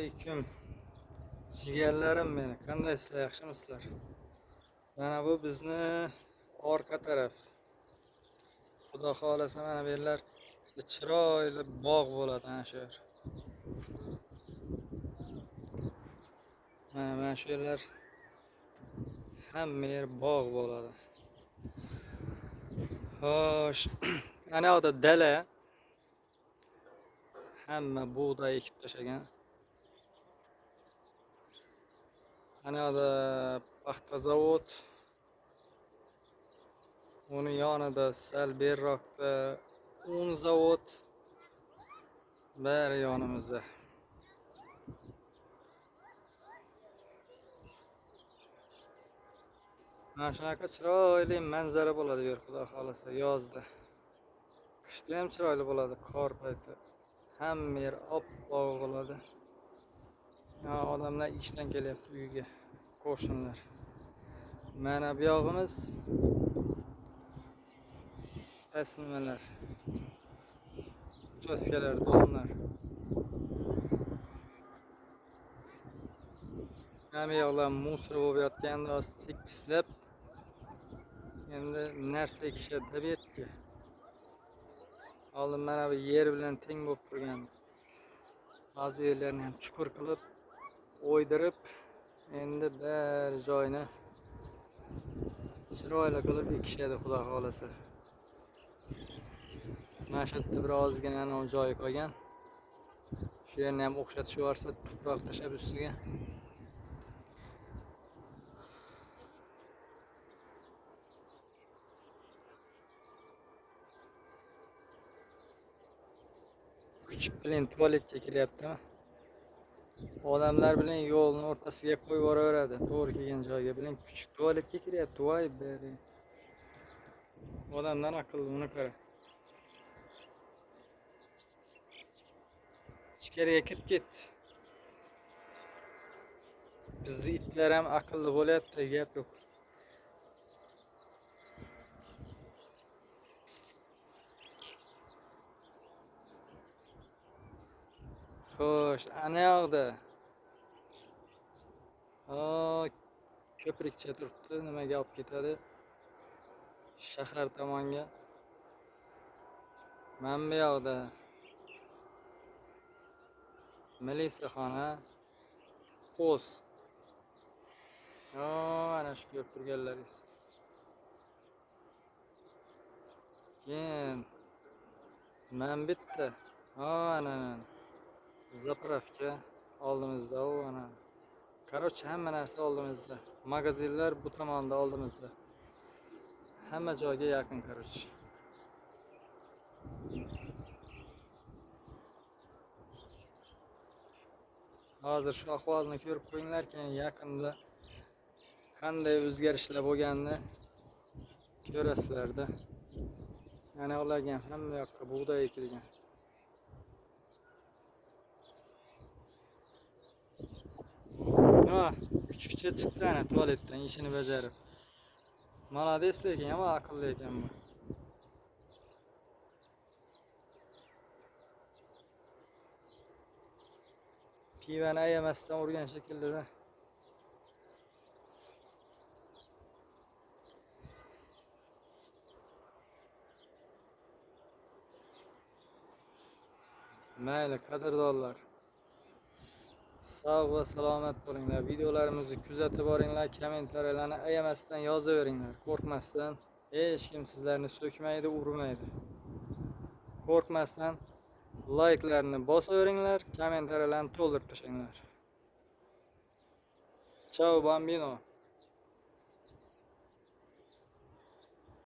Alaykum. Jigarlarim meni. Qandaysizlar, yaxshimisizlar? Mana bu bizni orqa taraf. Xudo xolasa mana bu yerlar chiroyli bog' bo'ladi ana shu yer. Mana shu yerlar hamma yer bog' bo'ladi. Xo'sh, ana yoqda dala. Hamma bug'doy ekib tashlagan. Ana yoqda paxta zavod. Uni yonida sal beriroqda un zavod. Bari yonimizda. Mana shunaqa chiroyli manzara bo'ladi bu yer, xudo xolasa yozda. Qishda ham chiroyli bo'ladi, qor payti. Hamma yer oppoq bo'ladi. Odamlar ishdan kelyapti uyiga, qo'shnilar. Mana bu yog'imiz past nimalar? Uchastkalar, domlar. Hamma yoqlar musor bo'lib yotganda oz tekislab endi narsa ekishadi bu yerga. Oldin mana bu yer bilan teng bo'lib turgan. Ba'zi yerlarni ham chuqur qilib, o'ydirib, endi bir joyni chiroyli qilib ekishadi, xudo xolasa. Mana shu yerda birozgina joy qolgan. Shu yerni ham o'xshatishib yuborsa, tuproq tashlab ustiga. Küçük bilan tuvaletga kelyaptimi? Odamlar bilan yo'lning o'rtasiga qo'yib yuboraveradi. To'g'ri kelgan joyga bilan küçük tuvaletga kiryapti. Voy beri. Odamdan aqlli buni qara. Ichkariga kirib ketdi. Bizni itlar ham aqlli bo'lyapti, gap yo'q. Xo'sh, ana yoqda. Ko'prikcha turibdi, nimaga olib ketadi? Shahar tomonga. Mana bu yoqda milisaxona, post. Ana shu ko'rib turganlaringiz. Keyin mana bitta. Ana zapravka oldimizda, ana. Короче, hamma narsa oldimizda. Magazinlar bu tomonda oldimizda. Hamma joyga yaqin, короче. Hozir shu ahvolni ko'rib qo'yinglar, keyin yaqinda qanday o'zgarishlar bo'lganini ko'rasizlar-da. Ana ularga hamma yoqqa bug'doy ekilgan. Küçükçe chiqdi ana tualetdan ishini bajarib. Молодец lekin, yomon aqlli ekan bu. Pivani ayamasdan urgan shekilli-da. Mayli, qadrdonlar. Sog' va salomat bo'linglar. Videolarimizni kuzatib boringlar, kommentariyalarni ayamasdan yozaveringlar. Qo'rqmasdan. Hech kim sizlarni so'kmaydi, urmaydi. Qo'rqmasdan like'larni bosaveringlar, kommentariyalarni to'ldirib tashlayinglar. Ciao bambino.